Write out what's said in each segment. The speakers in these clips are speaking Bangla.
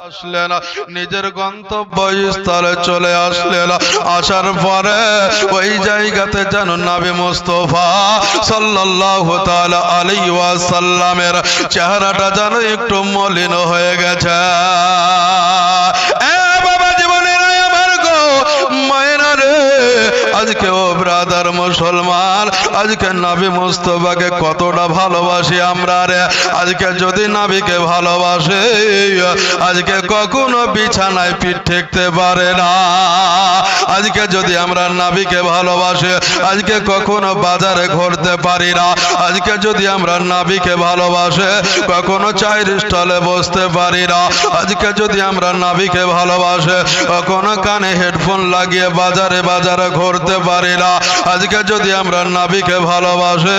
আসলেন, নিজের গন্তব্যস্থলে চলে আসলেন। আসার পরে ওই জায়গাতে যেন নবী মুস্তাফা সাল্লাল্লাহু তাআলা আলাইহি ওয়াসাল্লামের চেহারাটা যেন একটু মলিন হয়ে গেছে। আজকে ও ব্রাদার মুসলমান, আজকে নবী মুস্তাফাকে কতটা ভালোবাসি আমরা রে। আজকে যদি নবীকে ভালোবাসে, আজকে কখনো বিছানায় পিঠ ঠেকতে পারে না। আজকে যদি আমরা নবীকে ভালোবাসি, আজকে কখনো বাজারে ঘুরতে পারি না। আজকে যদি আমরা নবীকে ভালোবাসে, কখনো চায়ের স্টলে বসতে পারি না। আজকে যদি আমরা নবীকে ভালোবাসে, কখনো কানে হেডফোন লাগিয়ে বাজারে বাজারে ঘুরতে পারি না। আজকে যদি আমরা নবীকে ভালোবাসে,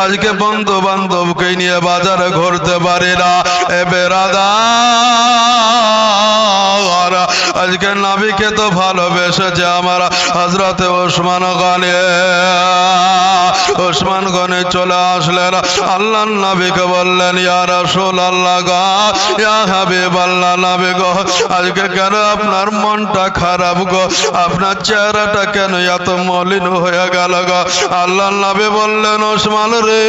আজকে বন্ধু বান্ধবকে নিয়ে বাজারে ঘুরতে পারি না। এ বেরাদার, আজকে নবীকে তো ভালোবেসেছে আমার হযরতে ওসমান গনি। ওসমান গনি চলে আসলেন, আল্লাহর নবীকে বললেন, ইয়া রাসূলুল্লাহ গো, ইয়া হাবিবাল্লাহ নবী গো, আজকে কেন আপনার মনটা খারাপ গো? আপনার চেহারাটা কেন এত মলিন হয়ে গেল গো? আল্লাহর নবী বললেন, ওসমান রে,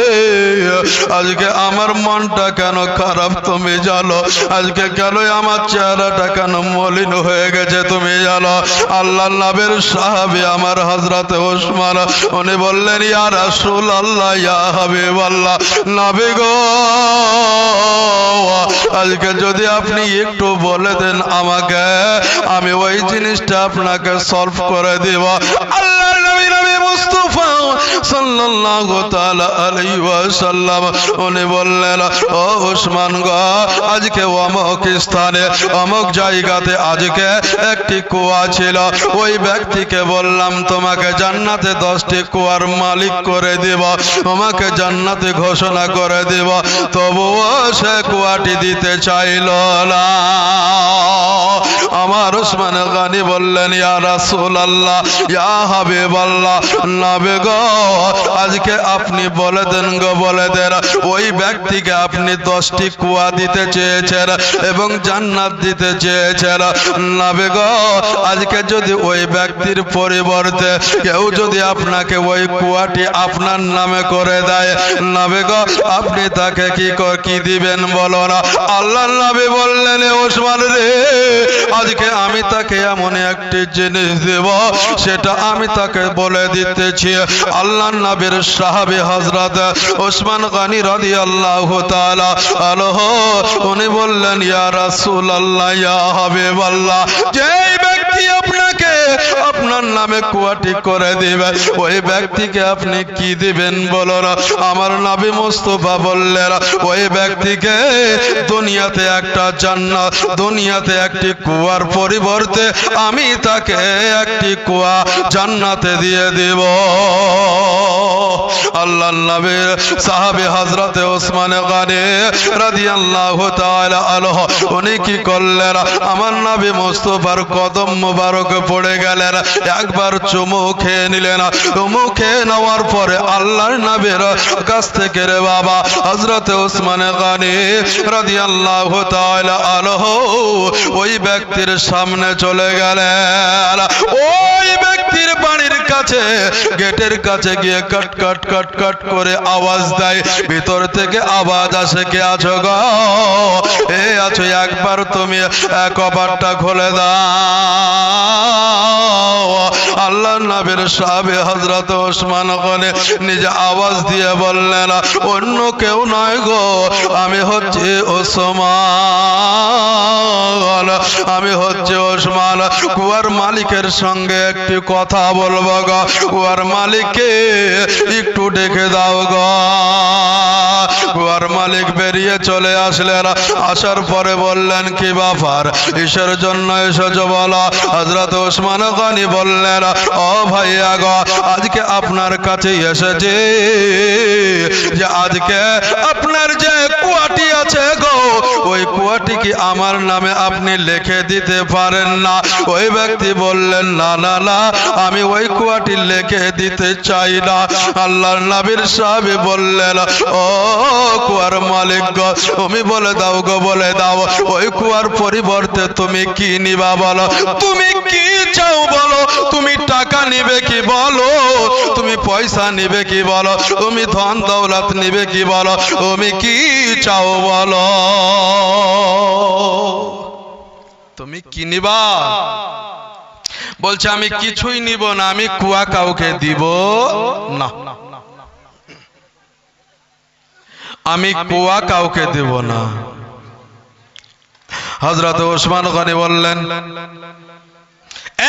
আজকে আমার মনটা কেন খারাপ তুমি জানো? আজকে কেন আমার চেহারাটা কেন মলিন হয়ে গেছে তুমি জানো? আল্লাহর নবীর সাহাবী আমার হযরতে ওসমান, উনি বললেন, ইয়া রাসূলুল্লাহ, ইয়া হাবিবাল্লাহ নবী গো, আজকে যদি আপনি একটু বলে দেন আমাকে, আমি ওই জিনিসটা আপনাকে সলভ করে দেব। আল্লাহর নবী নবী মুস্তাফা সাল্লাল্লাহু তাআলা আলাইহি ওয়াসাল্লাম উনি বললেন, ও ওসমান গো, আজকে অমুক স্থানে অমুক জায়গাতে আজকে একটি কুয়া ছিল। ওই ব্যক্তিকে বললাম তোমাকে জান্নাতে 10টি কুয়ার মালিক করে দেব, তোমাকে জান্নাতে ঘোষণা করে দেব, তবুও সে কুয়াটি দিতে চাইল না। আমার ওসমান গনি বললেন, ইয়া রাসূলুল্লাহ, ইয়া হাবিবাল্লাহ নবী গো, আজকে আপনি বলে দেন গো, বলে দেন ওই ব্যক্তিকে আপনি 10টি কুয়া দিতে চেয়েছেন এবং জান্নাত দিতে চেয়েছেন। নবী গো, আজকে যদি ওই ব্যক্তির পরিবর্তে কেউ যদি আপনাকে ওই কুয়াটি আপনার নামে করে দেয়, নবী গো, আপনি তাকে কি দিবেন বলো না? আল্লাহর নবী বললেন, ওসমান রে, আজকে আমি তাকে এমন একটি জিনিস দেব, সেটা আমি তাকে বলে দিতেছি। আল্লাহর নবীর সাহাবী হযরত ওসমান গনি রাদিয়াল্লাহু তাআলা আনহু উনি বললেন, ইয়া রাসূলুল্লাহ, ইয়া হাবিবাল্লাহ, যেই ব্যক্তি আপনাকে আপনার নামে কুয়াটি করে দিবে, ওই ব্যক্তিকে আপনি কি দিবেন বলো না? আমার নবী মুস্তাফা বললেন, ওই ব্যক্তিকে দুনিয়াতে একটা জান্নাত, দুনিয়াতে একটি কুয়ার পরিবর্তে আমি তাকে একটি কুয়া জান্নাতে দিয়ে দেব। আল্লাহর নবীর সাহাবী হযরতে ওসমান গনি রাদিয়াল্লাহু তাআলা আনহু উনি কি করলেন? আমার নবী মুস্তাফার কদম মোবারকে পড়ে গেলেন, একবার চুমু খেয়ে নিলেন। চুমু খেয়ে নেওয়ার পরে আল্লাহর নবীর কাছ থেকে রে বাবা হযরতে ওসমান গনি রাদিয়াল্লাহু তাআলা আনহু ওই ব্যক্তির সামনে চলে গেলেন। ওই ব্যক্তির বাড়ির কাছে গেটের কাছে গিয়ে কট কট কট কট করে আওয়াজ দেয়, ভিতর থেকে আওয়াজ আসে, কে আছো গো? এ আছো, একবার তুমি কপাটটা খুলে দাও। আল্লাহর নবীর সাহাবী হযরত ওসমান গনি নিজে আওয়াজ দিয়ে বললেন, অন্য কেউ নয় গো, আমি হচ্ছে ওসমান, আমি হচ্ছে ওসমান। কুয়ার মালিকের সঙ্গে একটি কথা বলবো গো, কুয়ার মালিককে একটু ডেকে দাও গো। কুয়ার মালিক বেরিয়ে চলে আসলেন। আসার পরে বললেন, কি ব্যাপার, কিসের জন্য এসেছো বলো? হযরত ওসমান গনি বললেন, ও ভাইয়া গো, আজকে আপনার কাছে এসেছি যে আজকে আপনার যে কুয়াটি আছে গো, ওই কুয়াটি কি আমার নামে আপনি লিখে দিতে পারেন না? ওই ব্যক্তি ব্যক্তি বললেন না না না, আমি ওই কুয়াটি লিখে দিতে চাই না। আল্লাহর নবীর সাহাবী বললেন, ও কুয়ার মালিক গো, তুমি বলে দাও গো, বলে দাও ওই কুয়ার পরিবর্তে তুমি কি নিবা বলো, তুমি কি চাও বলো, তুমি টাকা নিবে কি বলো, তুমি পয়সা নিবে কি বলো, তুমি ধন দৌলত নিবে কি বলো, তুমি কি চাও বলো, তুমি কি নিবা? বলছে আমি কিছুই নিব না, আমি কুয়া কাউকে দিব না, আমি কুয়া কাউকে দেব না। হযরত ওসমান গনি বললেন,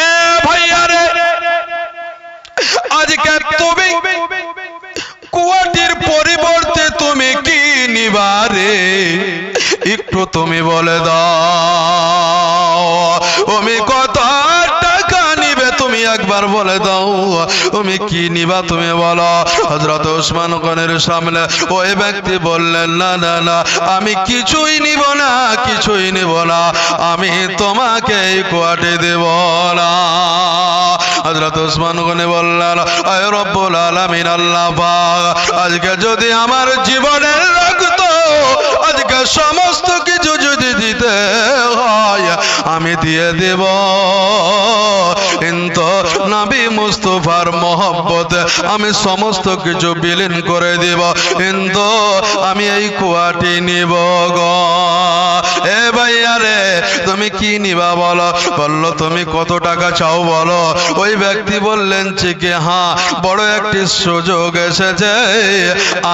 এ ভাইয়া রে, আজকে তুমি কুয়াটির পরিবর্তে তুমি কি নিবা রে, একটু তুমি বলে দাও, তুমি কত টাকা নিবে তুমি একবার বলে দাও, তুমি কি নিবা তুমি বলো। হযরত ওসমান গনির সামনে ওই ব্যক্তি বললেন, না না না, আমি কিছুই নিব না, কিছুই নিব না, আমি তোমাকে এই কুয়াটি দেব না। হযরত ওসমান গনি বললেন, আয় রব্বুল আলামিন আল্লাহ পাক, আজকে যদি আমার জীবনের রক্ত, আজকে সমস্ত কিছু যদি দিতে হয় আমি দিয়ে দেব, কিন্তু নবী মুস্তাফার মহব্বতে আমি সমস্ত কিছু বিলীন করে দেব, কিন্তু আমি এই কুয়াটি নিব গো। এ ভাইয়া রে, তুমি কি নিবা বলো। বললো, তুমি কত টাকা চাও বলো। ওই ব্যক্তি বললেন যে হ্যাঁ, বড় একটি সুযোগ এসেছে,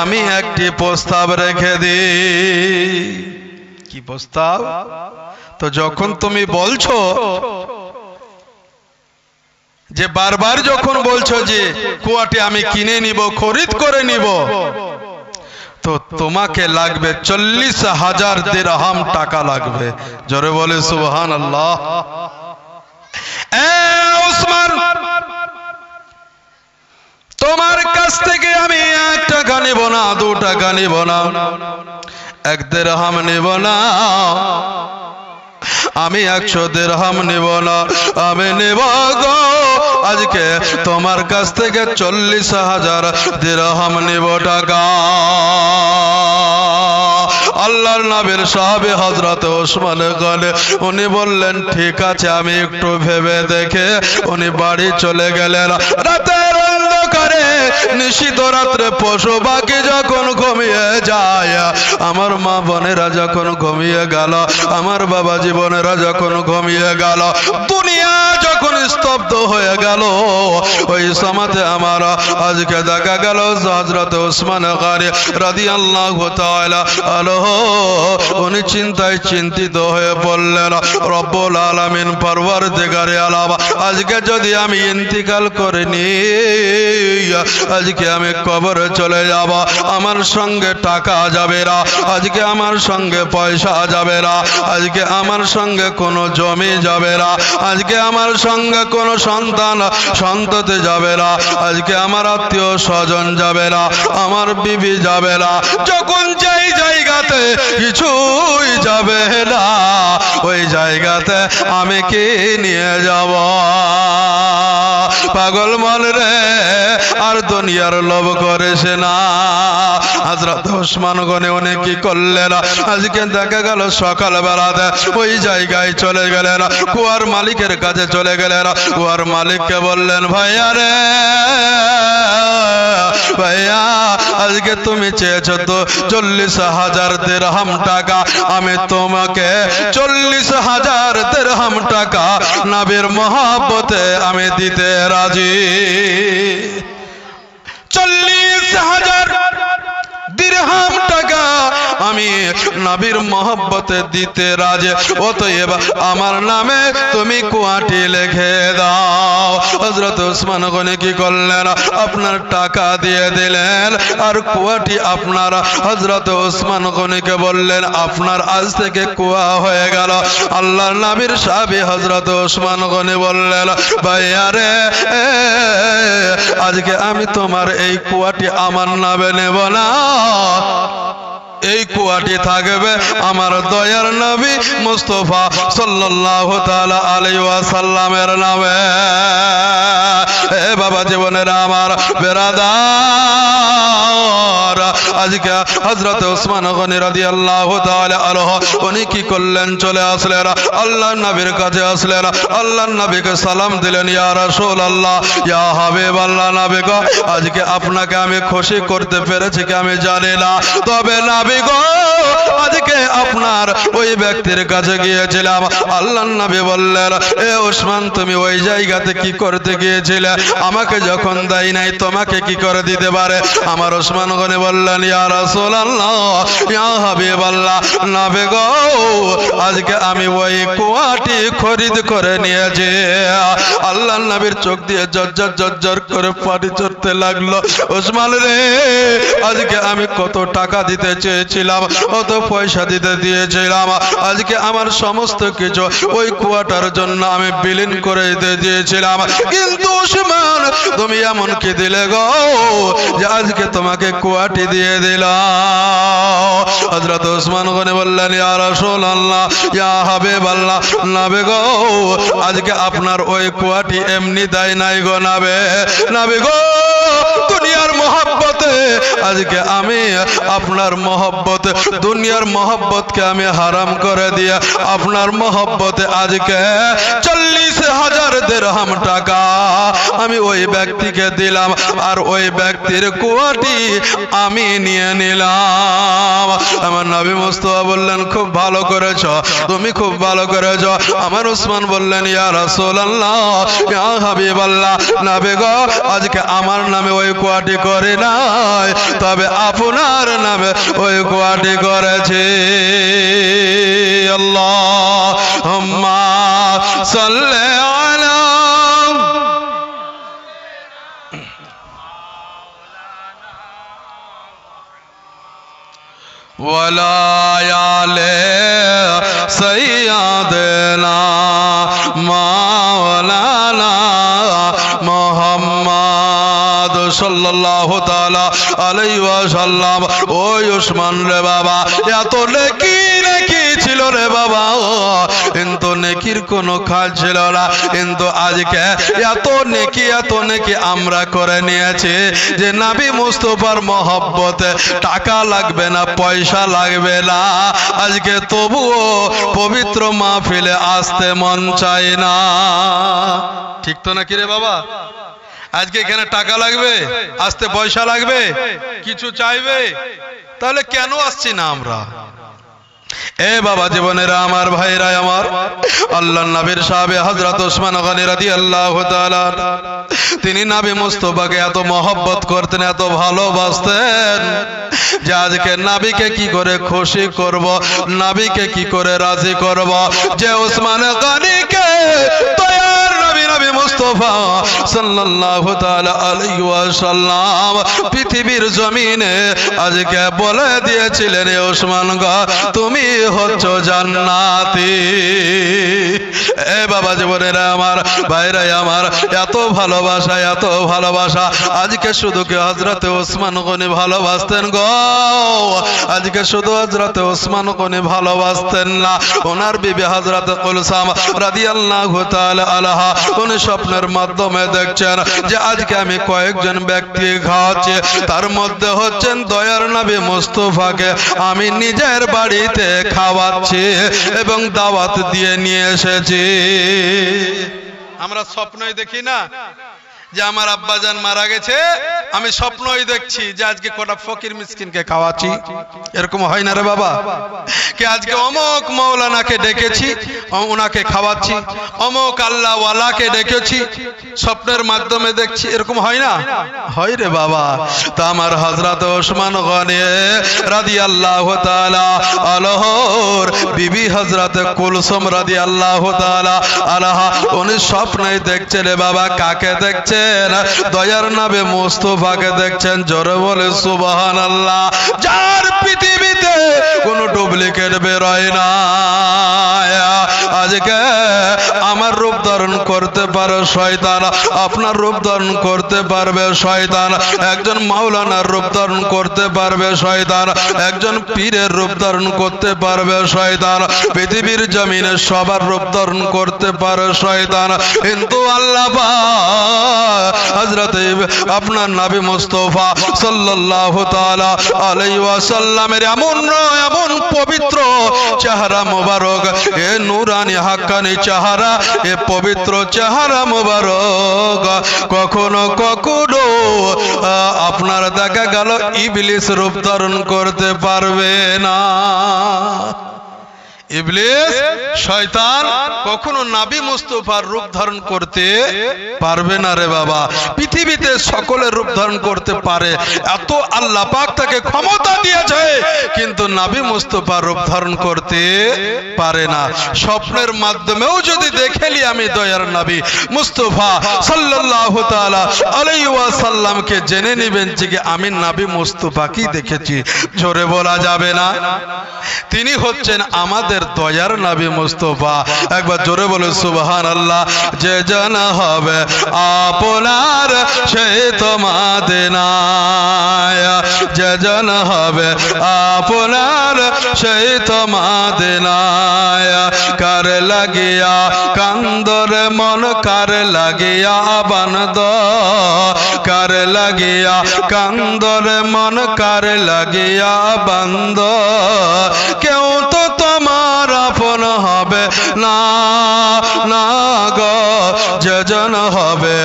আমি একটি প্রস্তাব রেখে দিই। কি প্রস্তাব? তো যখন তুমি বলছো যে বারবার যখন বলছো যে কুয়াটি আমি কিনে নিব, খরিদ করে নিব, তো তোমাকে লাগবে 40,000 দিরহাম টাকা লাগবে। জোরে বলে সুবহানাল্লাহ। এ ওসমান, তোমার কাছ থেকে আমি 1 টাকা নিব না, 2 টাকা নিব না, 1 দিরহাম নিব না, আমি 100 দিরহাম নিব না, আমি নিব গো আজকে তোমার কাছ থেকে 40,000 দিরহাম নিব টাকা। আল্লাহর নবীর সাহাবী হযরত ওসমান গনি উনি বললেন, ঠিক আছে, আমি একটু ভেবে দেখে উনি বাড়ি চলে গেলেন। রাতের অন্ধকারে, নিশীথ রাত্রে পশু পাখি যখন ঘুমিয়ে যায়, আমার মা বোনেরা যখন ঘুমিয়ে গেল, আমার বাবা জীবনেরা যখন ঘুমিয়ে গেল, দুনিয়া যখন স্তব্ধ হয়ে গেল, ওই সময়তে আমার আজকে দেখা গেল হযরত ওসমান গনি রাদিয়াল্লাহু তাআলা আনহু উনি চিন্তায় চিন্তিত হয়ে পড়লেন। রব্বুল আলামিন পরওয়ারদিগারে আলাম, আজকে যদি আমি ইন্তিকাল করে নিই, আজকে আমি কবরে চলে যাব, আমার সঙ্গে টাকা যাবে না, আজকে আমার সঙ্গে পয়সা যাবে না, আজকে আমার সঙ্গে কোনো জমি যাবে না, আজকে আমার সঙ্গে কোনো সন্তান সন্ততি যাবে না, আজকে আমার আত্মীয় স্বজন যাবে না, আমার বিবি যাবে না, যখন যাই জায়গাতে কিছুই যাবে না, ওই জায়গাতে আমি কি নিয়ে যাব? পাগল মন রে, আর দুনিয়ার লোভ করেছে না। হযরত ওসমান গনি উনি কি করলেন, আজকে দেখা গেল সকাল বেলাতে ওই জায়গায় চলে গেলেন, কুয়ার মালিকের কাছে চলে গেলেন। কুয়ার মালিককে বললেন, ভাইয়া রে ভাইয়া, আজকে তুমি চেয়েছো তো 40,000 দিরহাম টাকা, আমি তোমাকে 40,000 দিরহাম টাকা নবীর মহব্বতে আমি দিতে রাজি। 40,000 দিরহাম টাকা আমি নবীর মহব্বতে দিতে রাজি, অতএব আমার নামে তুমি কুয়াটি লিখে দাও। হযরত ওসমান গনি কি করলেন, আপনার টাকা দিয়ে দিলেন, আর কুয়াটি আপনার। হযরত ওসমান গনিকে বললেন, আপনার আজ থেকে কুয়া হয়ে গেল। আল্লাহর নবীর সাহাবী হযরত ওসমান গনি বললেন, ভাইয়া রে, আজকে আমি তোমার এই কুয়াটি আমার নামে নেব না, এই কুয়াটি থাকবে আমার দয়ার নবী মুস্তাফা সাল্লাল্লাহু তাআলা আলাইহি ওয়াসাল্লামের নামে। এ বাবা জীবনের আমার বেরাদার, আজকে হযরত ওসমান গনি রাদিয়াল্লাহু তাআলা আনহু উনি কি করলেন, চলে আসলেন আল্লাহর নবীর কাছে আসলেন, আল্লাহর নবীকে সালাম দিলেন, ইয়া রাসূলুল্লাহ, ইয়া হাবিবাল্লাহ, নবী গো আজকে আপনাকে আমি খুশি করতে পেরেছি কি আমি জানি না, তবে নবী গো আজকে আপনার ওই ব্যক্তির কাছে গিয়েছিলাম। আল্লাহর নবী বললেন, এ ওসমান তুমি ওই জায়গাতে কি করতে গিয়েছিলে, আমাকে যখন দেয় নাই তোমাকে কি করে দিতে পারে? আমার ওসমান গনি বললেন, ইয়া রাসূলুল্লাহ, ইয়া হাবিবাল্লাহ, নবী গো আজকে আমি ওই কুয়াটি খরিদ করে নিয়েছি। আল্লাহর নবীর চোখ দিয়ে জজ্জর জজ্জর করে পানি চড়তে লাগলো। ওসমান রে, আজকে আমি কত টাকা দিতে চেয়েছিলাম, কত পয়সা দিতে দিয়েছিলাম, আজকে আমার সমস্ত কিছু ওই কুয়াটার জন্য আমি বিলীন করে দিয়েছিলাম, কিন্তু ওসমান তুমি এমন কি দিলে গো যে আজকে তোমাকে কুয়াটি দিয়ে দিলাম। হযরত ওসমান গনি বললেন, ইয়া রাসূলুল্লাহ, ইয়া হাবিবাল্লাহ, নবী গো আজকে আপনার ওই কুয়াটি এমনি দেয় নাই গো নবী গো, দুনিয়ার মহব্বতে আজকে আমি আপনার মহব্বত, দুনিয়ার মহব্বতকে আমি হারাম করে দিয়ে আপনার মহব্বতে আজকে 40,000 দিরহাম টাকা আমি ওই ব্যক্তিকে দিলাম, আর ওই ব্যক্তির কুয়াটি আমি নিয়ে নিলাম। আমার নবী মুস্তাফা বললেন, খুব ভালো করেছো, তুমি খুব ভালো করেছো। আমার ওসমান বললেন, ইয়া রাসূলুল্লাহ, ইয়া হাবিবাল্লাহ, নবী গো আজকে আমার নামে ওই কুয়াটি করে নাই, তবে আপনার নামে ওই কুয়াটি করেছে। আল্লাহুম্মা সাল্লি আলা ওয়ালা আলে সাইয়্যিদিনা মাওলানা মুহাম্মদ সাল্লাল্লাহু তাআলা আলাইহি ওয়াসাল্লাম। ওই ওসমান রে বাবা, এত নেকি ছিল রে বাবা, কিন্তু নেকির কোনো কাজ ছিল না, কিন্তু আজকে এত নেকি আমরা করে নিয়েছি যে নবী মুস্তাফার মহব্বতে টাকা লাগবে না, পয়সা লাগবে না, আজকে তবুও পবিত্র মাহফিলে আসতে মন চায় না। ঠিক তো নাকি রে বাবা? আজকে এখানে টাকা লাগবে, আসতে পয়সা লাগবে, কিছু চাইবে, তাহলে কেন আসছি না আমরা? এ বাবা জীবনেরা আমার, ভাইরা আমার, আল্লাহর নবীর সাহাবে হযরত ওসমান গনি রাদিয়াল্লাহু তাআলা তিনি নবী মুস্তাফাকে এত মহব্বত করতেন, এত ভালোবাসতেন যে আজকে নবীকে কি করে খুশি করব, নবীকে কি করে রাজি করব, যে ওসমান গনিকে দয়ার নবী মুস্তাফা সাল্লাল্লাহু তাআলা আলাইহি ওয়াসাল্লাম পৃথিবীর জমিনে আজকে বলে দিয়েছিলেন, এ ওসমান গো তুমি হচ্ছ জান্নাতি। এ বাবা জীবনেরা আমার, ভাইরা আমার, এত ভালোবাসা, এত ভালোবাসা। আজকে শুধু কি হযরত ওসমান গনি ভালোবাসতেন গো? আজকে শুধু হযরত ওসমান গনি ভালোবাসতেন না, ওনার বিবি হযরত কুলসাম রাদিয়াল্লাহু তাআলা আনহা উনি স্বপ্নের মাধ্যমে দেখছেন যে আজকে আমি কয়েকজন ব্যক্তি খাওয়াচ্ছি, তার মধ্যে হচ্ছেন দয়ার নবী মুস্তাফাকে আমি নিজের বাড়িতে খাওয়াচ্ছি এবং দাওয়াত দিয়ে নিয়ে এসেছি। আমরা স্বপ্নই দেখি না যে আমার আব্বাজান মারা গেছে, আমি স্বপ্নই দেখছি যে আজকে কটা ফকির মিসকিনকে খাওয়াচ্ছি, এরকম হয় না রে বাবা? কে আজকে অমুক মাওলানাকে ডেকেছি, ওনাকে খাওয়াচ্ছি, অমুক আল্লাহওয়ালাকে ডেকেছি, স্বপ্নের মাধ্যমে দেখছি, এরকম হয় না? হয় রে বাবা। তা আমার হযরত ওসমান গনি রাদিয়াল্লাহু তাআলা আনহুর বিবি হযরত কুলসুম রাদিয়াল্লাহু তাআলা আনহা উনি স্বপ্নে দেখছেন রে বাবা, কাকে দেখছেন? দয়ার নবী মুস্তাফাকে দেখছেন। জোরে বলে সুবহানাল্লাহ। যার পৃথিবীতে কোনো ডুপ্লিকেট বেরোয় না। আজকে আমার রূপ ধারণ করতে পারে শয়তান, আপনার রূপ ধারণ করতে পারবে শয়তান, একজন মাওলানার রূপ ধারণ করতে পারবে শয়তান, একজন পীরের রূপ ধারণ করতে পারবে শয়তান, পৃথিবীর জমিনে সবার রূপ ধারণ করতে পারে শয়তান। কিন্তু আল্লাহ পাক হযরত আপনার নবী মুস্তাফা সাল্লাল্লাহু তাআলা আলাইহি ওয়াসাল্লামের এমন পবিত্র চেহারা মোবারক, এ নূরানি হাক্কানি চেহারা, এ পবিত্র চেহারা মোবারক কখনো কখনো আপনার দেখা গেল ইবলিস রূপ ধারণ করতে পারবে না। ইবলিস শয়তান কখনো নবী মুস্তাফার রূপ ধারণ করতে পারবে না রে বাবা। পৃথিবীতে সকলের রূপ ধারণ করতে পারে, এত আল্লাহ পাক তাকে ক্ষমতা দিয়েছে, কিন্তু নবী মুস্তাফার রূপ ধারণ করতে পারে না। স্বপ্নের মাধ্যমেও যদি দেখেলি আমি দয়ার নবী মুস্তাফা সাল্লাল্লাহু তাআলা আলাইহি ওয়াসাল্লামকে জেনে নেবেন যে আমি নবী মুস্তাফাকেই দেখেছি। জোরে বলা যাবে না? তিনি হচ্ছেন আমাদের দয়ার নবী মুস্তাফা। একবার জোরে বলে সুবহানাল্লাহ। যে জানা হবে আপনার সেই তো মদিনায়, যে জানা হবে আপনার সেই তো মদিনায়, কার লাগিয়া কান্দর মন, কার লাগিয়া বানদ, কার লাগিয়া কান্দর মন, কার লাগিয়া বান্দ, কেউ তো তোমার আপন হবে না না গো, যেজন হবে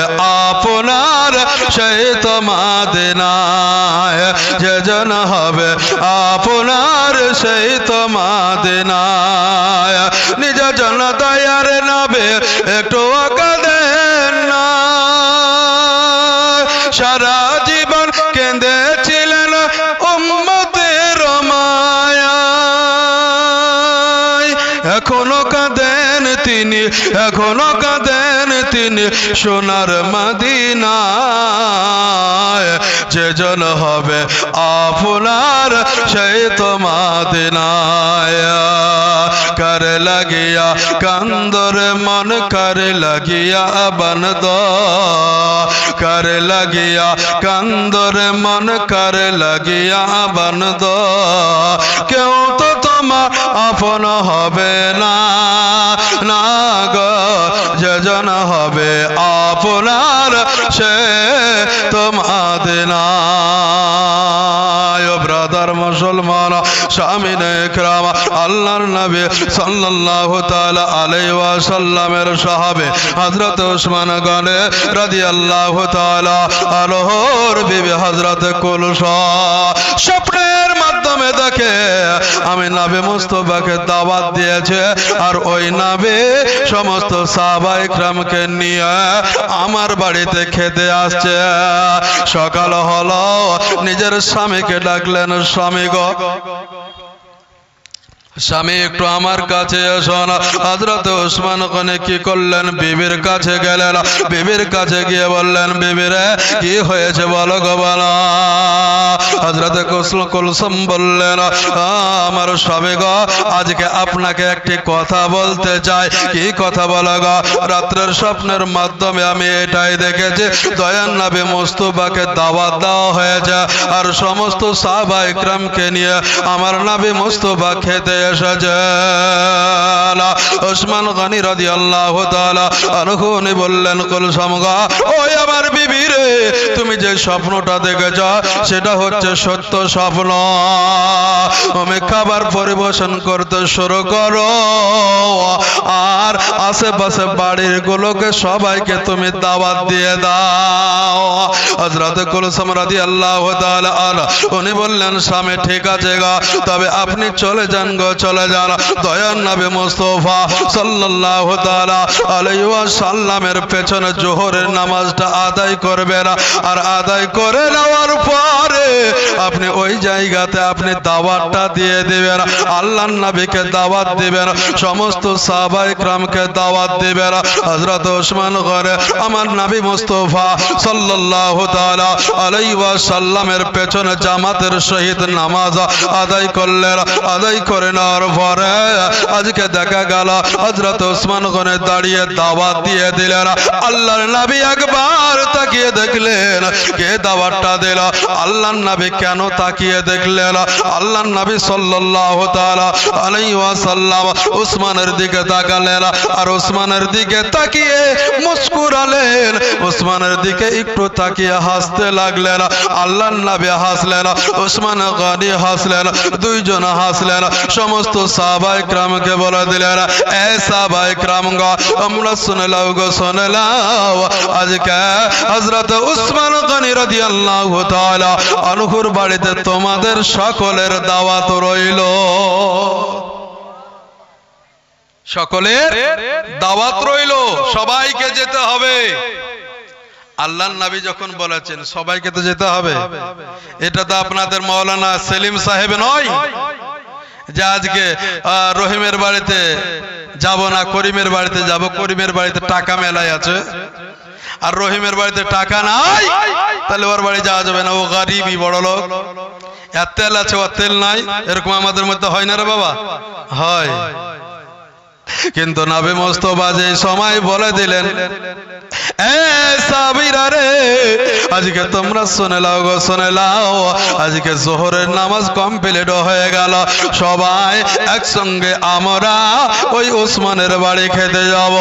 আপনার সেই তো মদিনায়, যেজন হবে আপনার সেই তো মদিনায়। নিজ জন দয়ার নবী একটু কাঁদেন না, সারা জীবন কেঁদেছিলেন উম্মতের মায়ায়, এখনো কাঁদেন তিনি, এখনো কাঁদেন তিনি সোনার মদিনায়, যেজন হবে আপনার সেই তো মদিনায়, কার লাগিয়া কান্দর মন, কার লাগিয়া বানদ, কার লাগিয়া কান্দর মন, কার লাগিয়া বানদ, কেউ তো তোমার আপন হবে না না গো, যেজন হবে আপনার সে তো মদিনায়। ব্রাদার মুসলমান সামিনে ইকরাম, আল্লাহর নবী সাল্লাল্লাহু তাআলা আলাইহি ওয়াসাল্লামের সাহাবে হযরত ওসমান গনি রাদিয়াল্লাহু তাআলা আনহুর বিবি হযরত কুলসা স্বপ্নের মাধ্যমে দেখে আমি নবী মুস্তাফাকে দাওয়াত দিয়েছে, আর ওই নবী সমস্ত সাহাবায়ে কিরামকে নিয়ে আমার বাড়িতে খেতে আসছে। সকাল হলো, নিজের স্বামীকে ডাকলেন, স্বামী গো, স্বামী একটু আমার কাছে এসো না। হযরত ওসমান গনি কি করলেন, বিবির কাছে গেলেন, বিবির কাছে গিয়ে বললেন, বিবি রে কি হয়েছে বলো গো বলো। হযরত কুলসুম বললেন, আমার স্বামী গো, আজকে আপনাকে একটি কথা বলতে চাই। কি কথা বলো গো? রাত্রের স্বপ্নের মাধ্যমে আমি এটাই দেখেছি, দয়ার নবী মুস্তাফাকে দাওয়াত দেওয়া হয়েছে, আর সমস্ত সাহাবায়ে কিরামকে নিয়ে আমার নবী মুস্তাফা খেতে এসেছেন। ওসমান গনি রাদিয়াল্লাহু তাআলা আনহু বললেন, কুলসুম গো, ওই আমার বিবি রে, তুমি যে স্বপ্নটা দেখেছ সেটা হচ্ছে সত্য স্বপ্ন। তুমি খাবার পরিবেশন করতে শুরু করো, আর আশেপাশে বাড়ির গুলোকে সবাইকে তুমি দাওয়াত দিয়ে দাও। হযরত কুলসুম রাদিয়াল্লাহু তাআলা উনি বললেন, স্বামী ঠিক আছে গো, তবে আপনি চলে যান গো, চলে যান। দয়ার নবী মুস্তাফা সাল্লাল্লাহু তাআলা আলাইহি ওয়াসাল্লামের পেছনে জোহরের নামাজটা আদায় করবেন, আর আদায় করে নেওয়ার পরে আপনি ওই জায়গাতে আপনি দাওয়াতটা দিয়ে দিবেন, আল্লাহর নবীকে দাওয়াত দিবেন, সমস্ত সাহাবায়ে কিরামকে দাওয়াত দিবেন। হযরত ওসমান করে আমার নবী মুস্তাফা সাল্লাল্লাহু তাআলা আলাইহি ওয়াসাল্লামের পেছনে জামাতের সহিত নামাজ আদায় করলেন। আদায় করে নেওয়ার পরে আজকে দেখা গেল হযরত ওসমান গনে দাঁড়িয়ে দাওয়াত দিয়ে দিলেন। আল্লাহর নবী একবার তাকিয়ে দেখলেন কে দাওয়াতটা দিল। আল্লাহর নবী কেন তাকিয়ে দেখলেন? আল্লাহর নবী সাল্লাল্লাহু তাআলা আলাইহি ওয়াসাল্লাম ওসমানের দিকে তাকালেন আর ওসমানের দিকে তাকিয়ে মুস্কুরালেন। ওসমানের দিকে একটু তাকিয়ে হাসতে লাগলেন। আল্লাহর নবী হাসলেন, ওসমান গনি হাসলেন, দুইজন হাসলেন। সমস্ত সাহাবায়ে কেরামকে বলে দিলেন, এ সাহাবায়ে কেরাম গো তোমরা শুনে লাও গো, শুনে লাও, আজকে হযরত ওসমান গনি রাদিয়াল্লাহু তাআলা আনহুর বাড়িতে তোমাদের সকলের দাওয়াত রইল। সকলের দাওয়াত রইল, সবাইকে যেতে হবে। আল্লাহর নবী যখন বলেছেন সবাইকে তো যেতে হবে, এটা তো আপনাদের মাওলানা সেলিম সাহেব নয় যে আজকে রহিমের বাড়িতে যাব না, করিমের বাড়িতে যাব, করিমের বাড়িতে টাকা মেলায় আছে আর রহিমের বাড়িতে টাকা নাই, তাহলে ওর বাড়ি যাওয়া যাবে না, ও গরিবই বড় লোক, এর তেল আছে ওর তেল নাই, এরকম আমাদের মধ্যে হয় না রে বাবা? হয়। কিন্তু নবী মুস্তাফা যে সময় বলে দিলেন, এ সাহাবীরা রে আজকে তোমরা শুনে লাও গো, শুনে লাও, আজকে যোহরের নামাজ কমপ্লিট হয়ে গেল, সবাই একসঙ্গে আমরা ওই ওসমানের বাড়ি খেতে যাব।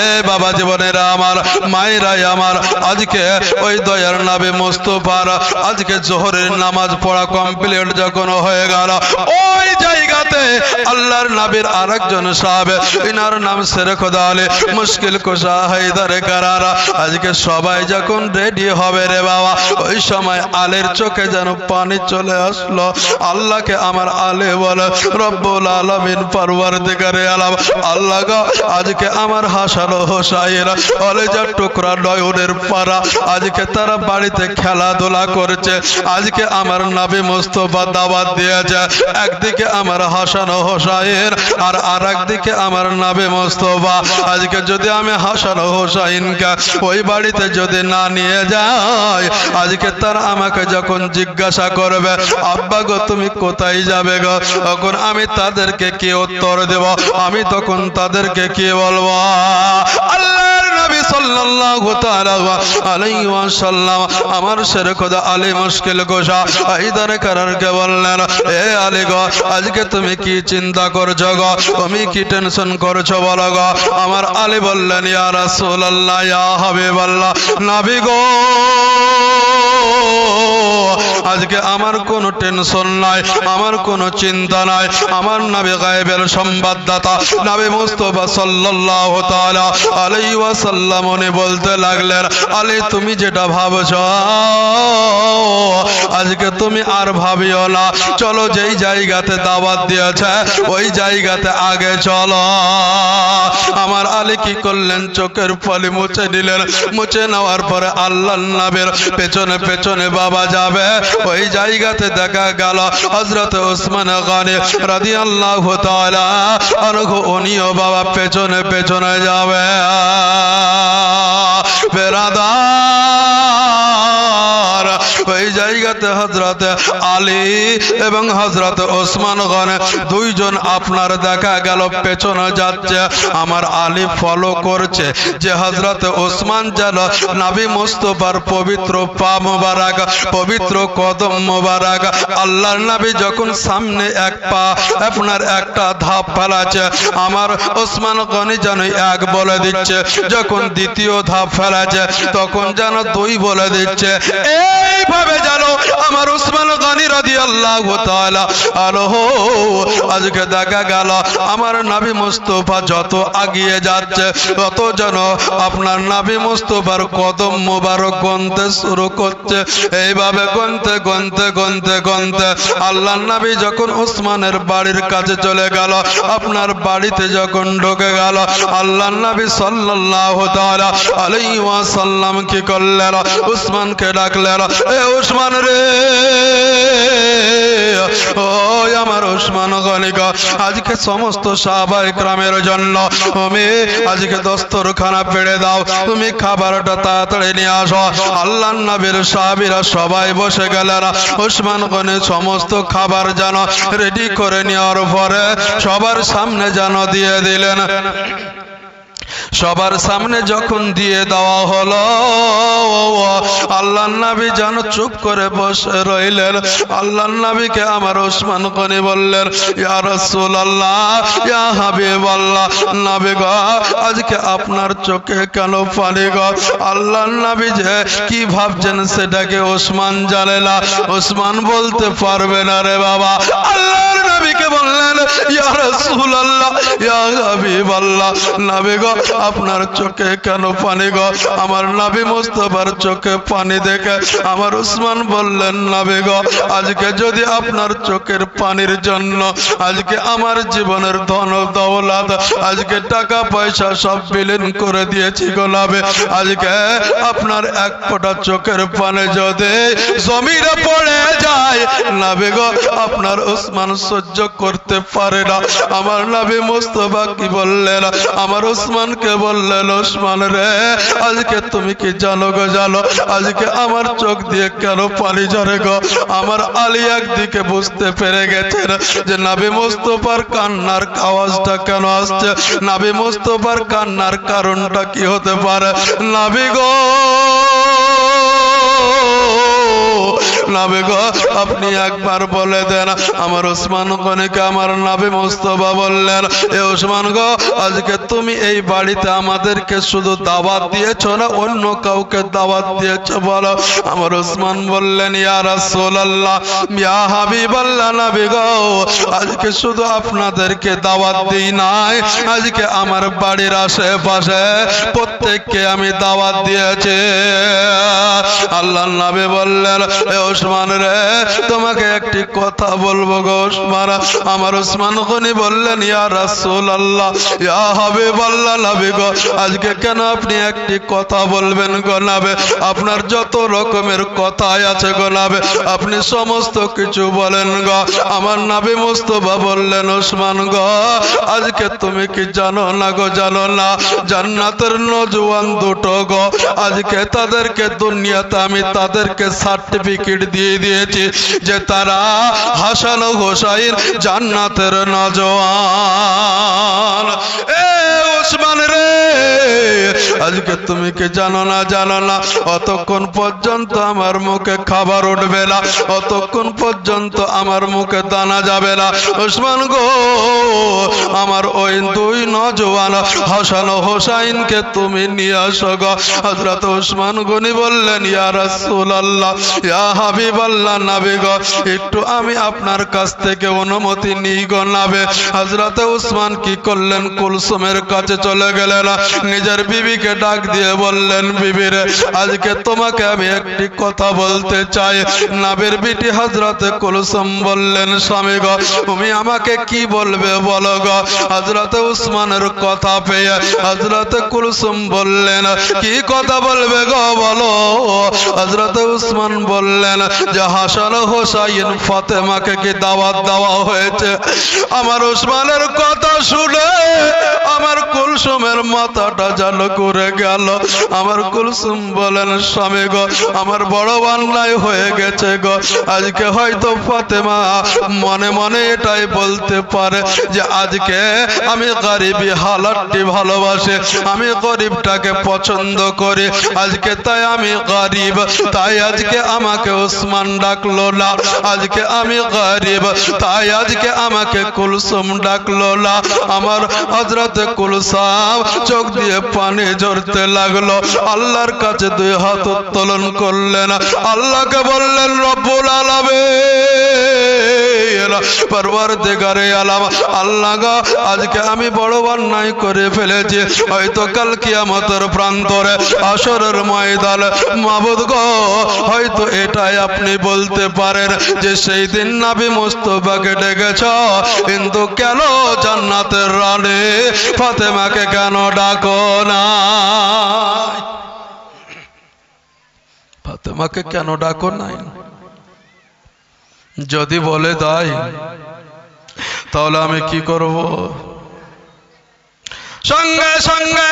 এ বাবা জীবনেরা আমার, মায়েরাই আমার, আজকে ওই দয়ার নবী মুস্তাফার আজকে যোহরের নামাজ পড়া কমপ্লিট যখন হয়ে গেল, ওই জায়গাতে আল্লাহর নবীর আরেকজন সাহাবে, ইনার নাম শেরে খোদা আলী মুশকিল কুশা হায়দার কারারা, আজকে সবাই যখন রেডি হবে রে বাবা, ওই সময় আলীর চোখে যেন পানি চলে আসলো। আল্লাহকে আমার আলী বলে, রব্বুল আলামিন পরওয়ারদিগারে আলম, আল্লাহ গো আজকে আমার হাসান হোসাইন কলেজের টুকরা নয়নের পারা, আজকে তারা বাড়িতে খেলাধুলা করছে, আজকে আমার নবী মুস্তাফা দাওয়াত দিয়েছে, একদিকে আমার হাসান হোসাইন আর আরেকদিকে আমার নবী মুস্তাফা, আজকে যদি আমি হাসান হোসাইনকে ওই বাড়িতে যদি না নিয়ে যাই, আজকে তারা আমাকে যখন জিজ্ঞাসা করবে আব্বা গো তুমি কোথায় যাবে গো, তখন আমি তাদেরকে কি উত্তর দেব? আমি তখন তাদেরকে কি বলবো? আল্লাহর নবী সাল্লাল্লাহু তাআলা আলাইহি ওয়াসাল্লাম আমার শেরে খোদা আলী মুশকিল কুশা হায়দার কারারকে বললেন, এ আলী গো আজকে তুমি কি চিন্তা করছো গো, তুমি কি টেনশন করছো বলো গো? আমার আলী বললেন, ইয়া রাসূলুল্লাহ, ইয়া হাবিবাল্লাহ, নবী গো আজকে আমার কোনো টেনশন নাই, আমার কোনো চিন্তা নাই। আমার নবী গায়েবের সংবাদদাতা নবী মুস্তাফা সাল্লাল্লাহু তাআলা আলাইহি ওয়াসাল্লাম উনি বলতে লাগলেন, আলী তুমি যেটা ভাবছো আজকে তুমি আর ভাবিও না, চলো যেই জায়গাতে দাওয়াত দিয়েছে ওই জায়গাতে আগে চলো। আমার আলী কি করলেন? চোখের পানি মুছে নিলেন, মুছে নেওয়ার পরে আল্লাহর নবীর পেছনে পেছনে বাবা যাবে, ওই জায়গাতে দেখা গেল হযরত ওসমান গনি রাদিয়াল্লাহু তাআলা আনহু উনিও বাবা পেছনে পেছনে যাবে। বেরাদার ওই জায়গাতে হযরত আলী এবং হযরত ওসমান গনি দুইজন আপনার দেখা গেল পেছনে যাচ্ছে, আমার আলী ফলো করছে যে হযরত ওসমান যেন নবী মুস্তাফার পবিত্র পা মোবারক, পবিত্র কদম মোবারক, আল্লাহর নবী যখন সামনে এক পা আপনার একটা ধাপ ফেলাছে, আমার ওসমান গনি যেন এক বলে দিচ্ছে, যখন দ্বিতীয় ধাপ ফেলাছে তখন যেন দুই বলে দিচ্ছে। এইভাবে যেন আমার ওসমান গনি রাদিয়াল্লাহু তাআলা আনহু আজকে দেখা গেল আমার নবী মুস্তাফা যত আগিয়ে যাচ্ছে তত যেন আপনার নবী মুস্তাফার কদম মোবারক গুনতে শুরু করছে। এইভাবে গুনতে গুনতে গুনতে গুনতে আল্লাহর নবী যখন ওসমানের বাড়ির কাছে চলে গেল, আপনার বাড়িতে যখন ঢুকে গেল, আল্লাহর নবী সাল্লাল্লাহু তাআলা আলাইহি ওয়াসাল্লাম কি করলেন? ওসমানকে ডাকলেন, এ এ ওসমান রে, ও আমার ওসমান গনি গো, আজকে সমস্ত সাহাবায়ে কেরামের জন্য তুমি আজকে দস্তরখানা পেড়ে দাও, তুমি খাবারটা তাড়াতাড়ি নিয়ে আসো। আল্লাহর নবীর সাহাবীরা সবাই বসে গেলেন। ওসমান গনি সমস্ত খাবার যেন রেডি করে নেওয়ার পরে সবার সামনে যেন দিয়ে দিলেন। সবার সামনে যখন দিয়ে দেওয়া হলো, আল্লাহর নবী যেন চুপ করে বসে রইলেন। আল্লাহর নবীকে আমার ওসমান গনি বললেন, ইয়া রাসূলুল্লাহ, ইয়া হাবিবাল্লাহ, নবী গো, আজকে আপনার চোখে কেন পানি গো? আল্লাহর নবী যে কি ভাবছেন সেটাকে ওসমান জানে না, ওসমান বলতে পারবে না রে বাবা। আল্লাহর নবীকে বললেন, ইয়া রাসূলুল্লাহ, ইয়া হাবিবাল্লাহ, নবী গো, আপনার চোখে কেন পানি গো? আমার নবী মুস্তাফার চোখে পানি দেখে আমার ওসমান বললেন, নবী গো, আজকে যদি আপনার চোখের পানির জন্য আজকে আমার জীবনের ধন দৌলত, আজকে টাকা পয়সা সব বিলীন করে দিয়েছি গো নবী, আজকে আপনার এক ফোঁটা চোখের পানি যদি জমিনে পড়ে যায়, নবী গো, আপনার ওসমান সহ্য করতে পারে না। আমার নবী মুস্তাফা কি বললেন? আমার ওসমানকে বললেন, ওসমান রে, আজকে তুমি কি জানো গো? জানো আজকে আমার চোখ দিয়ে কেন পানি ঝরে গো? আমার আলী একদিকে বুঝতে পেরে গেছেন যে নবী মুস্তাফার কান্নার আওয়াজটা কেন আসছে, নবী মুস্তাফার কান্নার কারণটা কি হতে পারে। নবী গো, নবী গো, আপনি একবার বলে দেন। আমার ওসমান গনিকে আমার নবী মুস্তাফা বললেন, এ ওসমান গো, আজকে তুমি এই বাড়িতে আমাদেরকে শুধু দাওয়াত দিয়েছো না অন্য কাউকে দাওয়াত দিয়েছো বলো? আমার ওসমান বললেন, ইয়া রাসূলুল্লাহ, ইয়া হাবিবাল্লাহ, নবী গো, আজকে শুধু আপনাদেরকে দাওয়াত দিই নাই, আজকে আমার বাড়ির আশেপাশে প্রত্যেককে আমি দাওয়াত দিয়েছি। আল্লাহর নবী বললেন, এ ওসমান রে, তোমাকে একটি কথা বলবো গো ওসমান। আমার ওসমান গনি বললেন, ইয়া রাসূলুল্লাহ, ইয়া হাবিবাল্লাহ, নবী গো, আজকে কেন আপনি একটি কথা বলবেন গো নবী? আপনার যত রকমের কথা আছে গো নবী, আপনি সমস্ত কিছু বলেন গো। আমার নবী মুস্তাফা বললেন, ওসমান গো, আজকে তুমি কি জানো না গো? জানো না জান্নাতের নওজোয়ান দুটো গো, আজকে তাদেরকে দুনিয়াতে আমি তাদেরকে সার্টিফিকেট দিয়ে দিয়েছি যে তারা হাসান হোসাইন জান্নাতের নওজোয়ান। এ ওসমান রে, আজকে তুমি কি জানো না? জানো না অতক্ষণ পর্যন্ত আমার মুখে খাবার উঠবে না, অতক্ষণ পর্যন্ত আমার মুখে দানা যাবে না। ওসমান গো, আমার ওই দুই নওজোয়ান হাসান হোসাইনকে তুমি নিয়ে আসো গো। হযরত ওসমান গনি বললেন, ইয়া রাসূলুল্লাহ, ইয়া হাবিবাল্লাহ, নবী গো, একটু আমি আপনার কাছ থেকে অনুমতি নিই গো নবী। হযরত ওসমান কি করলেন? কুলসুমের কাছে চলে গেলেন, নিজের বিবিকে ডাক দিয়ে বললেন, বিবি রে, আজকে তোমাকে আমি একটি কথা বলতে চাই। নবীর বিটি হযরত কুলসুম বললেন, স্বামী গো, তুমি আমাকে কি বলবে বলো গো। হযরত ওসমানের কথা পেয়ে হযরত কুলসুম বললেন, কি কথা বলবে গো বলো। হযরত ওসমান বললেন যে হাসান হোসাইন ফাতেমাকে কি দাওয়াত দেওয়া হয়েছে? আমার ওসমানের কথা শুনে আমার কুলসুমের মাথাটা যেন ঘুরে গেল। আমার কুলসুম বলেন, স্বামী গো, আমার বড় অন্যায় হয়ে গেছে গো। আজকে হয়তো ফাতেমা মনে মনে এটাই বলতে পারে যে আজকে আমি গরিবি হালাতটি ভালোবাসি, আমি গরিবটাকে পছন্দ করি, আজকে তাই আমি গরিব, তাই আজকে আমাকে ওসমান ডাকলো না। আজকে আমি গরিব, তাই আজকে আমাকে কুলসুম ডাকলো না। আমার হযরত কুলসুম চোখ দিয়ে পানি ঝরতে লাগলো। আল্লাহর কাছে দুই হাত উত্তোলন করলেন, আল্লাহকে বললেন, রব্বুল আলামিন, পরওয়ারদিগারে আলম, আল্লাহ গো, আজকে আমি বড় অন্যায় করে ফেলেছি। হয়তো কাল কিয়ামতের প্রান্তরে হাসরের ময়দানে মাবুদ গো, হয়তো এটাই আপনি বলতে পারেন যে সেই দিন নবী মুস্তাফাকে ডেকেছ, কিন্তু কেন জান্নাতের রানী ফাতেমাকে কেন ডাকো না? ফাতেমাকে কেন ডাকো নাই? যদি বলে দেয় তাহলে আমি কি করব? সঙ্গে সঙ্গে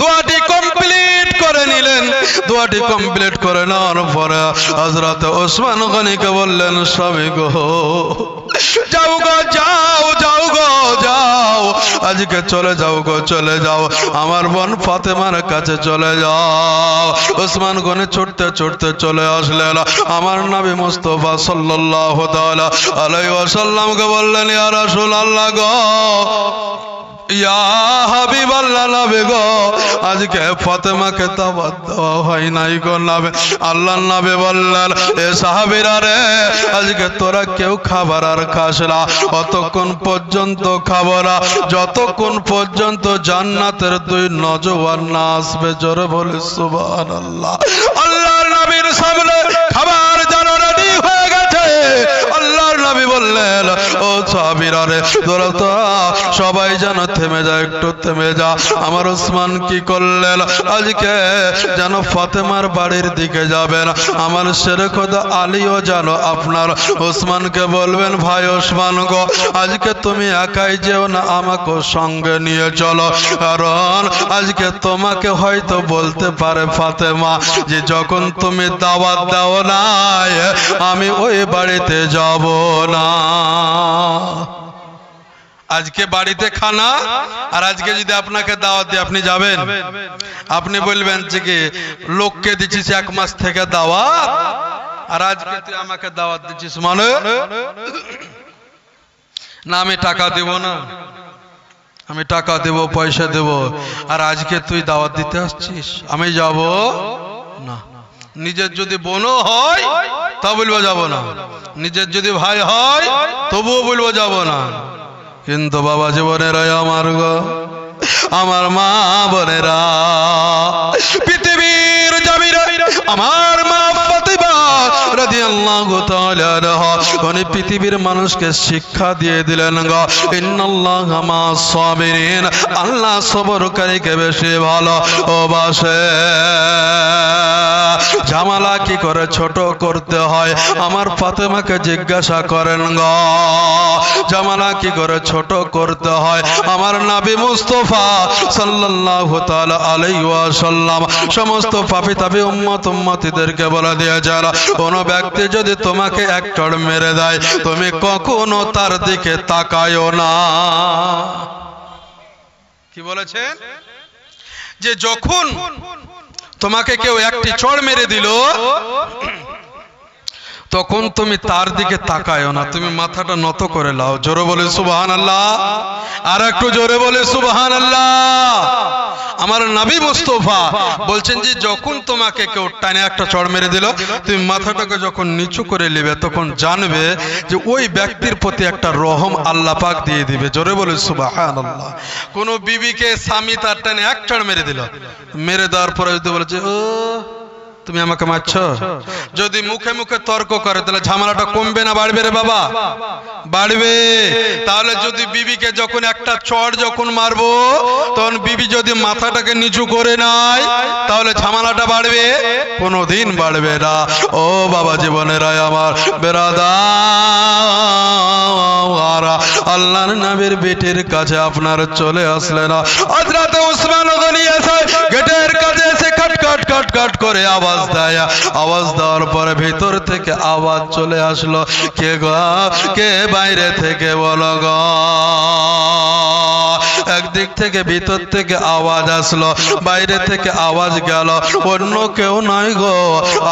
দোয়াটি কমপ্লিট করে নিলেন। দোয়াটি কমপ্লিট করে নেওয়ার পরে হযরত ওসমান গনিকে বললেন, স্বামী গো, যাও গো, যাও, যাও গো, যাও, আজকে চলে যাও গো, চলে যাও, আমার বোন ফাতেমার কাছে চলে যাও। ওসমান গনি ছুটতে ছুটতে চলে আসলেন। আমার নবী মুস্তাফা সাল্লাল্লাহু তাআলা আলাইহি ওয়াসাল্লামকে বললেন, ইয়া রাসূলুল্লাহ গো, ইয়া হাবিবাল্লাহ, নবী গো, আজকে ফাতেমাকে দাওয়াত দেওয়া হয় নাই গো নবী। আল্লাহর নবী বললেন, এ সাহাবীরা রে, আজকে তোরা কেউ খাবার আর খাস না, অতক্ষণ পর্যন্ত খাবো না যতক্ষণ পর্যন্ত জান্নাতের দুই নওজওয়ান না আসবে। জোরে বলে সুবহানাল্লাহ। আল্লাহর নবীর সামনে খাবার যেন রেডি হয়ে গেছে। আল্লাহর নবী বললেন, ও সাহাবীরা রে, তোরা তো সবাই যেন থেমে যা, একটু থেমে যা। আমার ওসমান কি করলেন, আজকে যেন ফাতেমার বাড়ির দিকে যাবেন। আমার শেরে খোদা আলীও যেন আপনার ওসমানকে বলবেন, ভাই ওসমান গো, আজকে তুমি একাই যেও না, আমাকে সঙ্গে নিয়ে চলো, কারণ আজকে তোমাকে হয়তো বলতে পারে ফাতেমা যে যখন তুমি দাওয়াত দাও নাই আমি ওই বাড়িতে যাব না। আজকে বাড়িতে খানা, আর আজকে যদি আপনাকে দাওয়াত দিয়ে আপনি যাবেন, আপনি বলবেন যে কি লোককে দিচ্ছিস 1 মাস থেকে দাওয়াত, আর আজকে তুই আমাকে দাওয়াত দিচ্ছিস মানে না, আমি টাকা দেব না, আমি টাকা দেব, পয়সা দেব, আর আজকে তুই দাওয়াত দিতে আসছিস, আমি যাব না। নিজের যদি বোনও হয় তা বলবো যাব না, নিজের যদি ভাই হয় তবুও বলবো যাব না। কিন্তু বাবা জীবনেরা আমার গো, আমার মা বোনেরা, পৃথিবীর জামিরা আমার মা ফাতেমা রাদিয়াল্লাহু তাআলা আনহা উনি পৃথিবীর মানুষকে শিক্ষা দিয়ে দিলেন গো, ইন্নাল্লাহা মা'আস সাবিরিন, আল্লাহ সবরকারীকে বেশি ভালোবাসে। ঝামেলা কি করে ছোট করতে হয় আমার ফাতেমাকে জিজ্ঞাসা করেন গো, ঝামেলা কি করে ছোট করতে হয় আমার নবী মুস্তাফা সাল্লাল্লাহু তাআলা আলাইহি ওয়াসাল্লাম সমস্ত পাপী তাবি উম্মতিদেরকে বলে দিয়েছেন, কোন ব্যক্তি যদি তোমাকে এক চড় মেরে দেয় তুমি কখনো তার দিকে তাকায়ও না। কি বলেছেন? যে যখন তোমাকে কেউ একটি চড় মেরে দিল তখন তুমি তার দিকে তাকায়ও না, তুমি মাথাটা নত করে লাও। জোরে বলে সুবহানাল্লাহ, আর একটু জোরে বলে সুবহানাল্লাহ। আমার নবী মুস্তাফা বলছেন যে যখন তোমাকে কেউ টানে একটা চড় মেরে দিল তুমি মাথাটাকে যখন নিচু করে নেবে তখন জানবে যে ওই ব্যক্তির প্রতি একটা রহম আল্লাহ পাক দিয়ে দিবে। জোরে বলে সুবহানাল্লাহ। কোন বিবিকে স্বামী তার টানে এক চড় মেরে দিল, মেরে দেওয়ার পরে যদি বলেছে ও তুমি আমাকে মারছ, যদি মুখে মুখে তর্ক করে তাহলে ঝামেলাটা কমবে না বাড়বে? রে বাবা, বাড়বে। তাহলে যদি বিবিকে যখন একটা চড় যখন মারবো তখন বিবি যদি মাথাটাকে নিচু করে নাই তাহলে ঝামেলাটা বাড়বে? কোনোদিন বাড়বে না। ও বাবা জীবনেরা আমার বেরাদার, আল্লাহর নবীর বেটির কাছে আপনার চলে আসলেন হযরত ওসমান গনি এসে গেটের কাছে এসে কাট কাট কাট কাট করে আওয়াজ দেয়, আওয়াজ দেওয়ার পরে ভিতর থেকে আওয়াজ চলে আসলো, কে গো, কে বাইরে থেকে বলো গো। একদিক থেকে ভিতর থেকে আওয়াজ আসলো, বাইরে থেকে আওয়াজ গেল, অন্য কেউ নয় গো,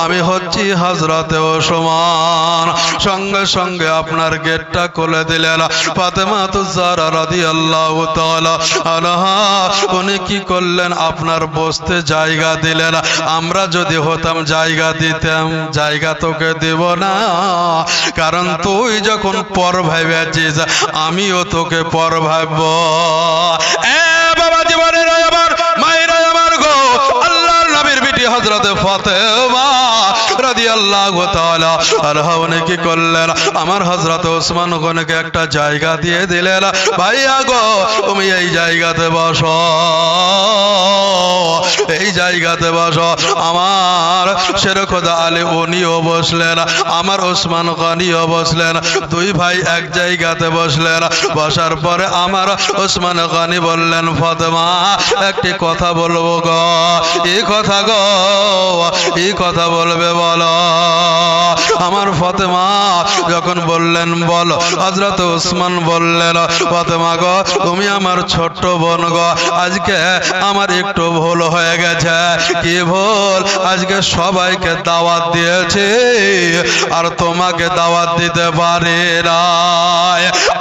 আমি হচ্ছি হযরত ওসমান। সঙ্গে সঙ্গে আপনার গেটটা খুলে দিলেন ফাতেমাতুজ জাহরা রাদিয়াল্লাহু তাআলা আনহা। উনি কি করলেন? আপনার বসতে জায়গা দিলেন। আমরা যদি হতাম জায়গা দিতাম, জায়গা তোকে দেব না, কারণ তুই যখন পর ভাইবেছিস আমিও তোকে পর ভাবব। বাবা জীবনেরা আমার, মায়েরা আমার গো, আল্লাহর নবীর বিটি হযরত ফাতেমা রাদিয়াল্লাহু তাআলা আনহা উনি কি করলেন? আমার হযরত ওসমান গনিকে একটা জায়গা দিয়ে দিলেন, ভাইয়া গো তুমি এই জায়গাতে বসো। এই জায়গাতে বসো। আমার শেরখোদা আলী উনিও বসলেন, আমার ওসমান গনিও বসলেন, দুই ভাই এক জায়গাতে বসলেন। বসার পরে আমার ওসমান গনি বললেন, ফাতেমা একটি কথা বলবো গো। এই কথা গো, এই কথা বলবে বলো। আমার ফাতেমা যখন বললেন বলো, হযরত ওসমান বললেন, ফাতেমা গো তুমি আমার ছোট্ট বোন গো, আজকে আমার একটু ভুল হয়ে গেছে। কি ভুল? আজকে সবাইকে দাওয়াত দিয়েছি আর তোমাকে দাওয়াত দিতে পারি না।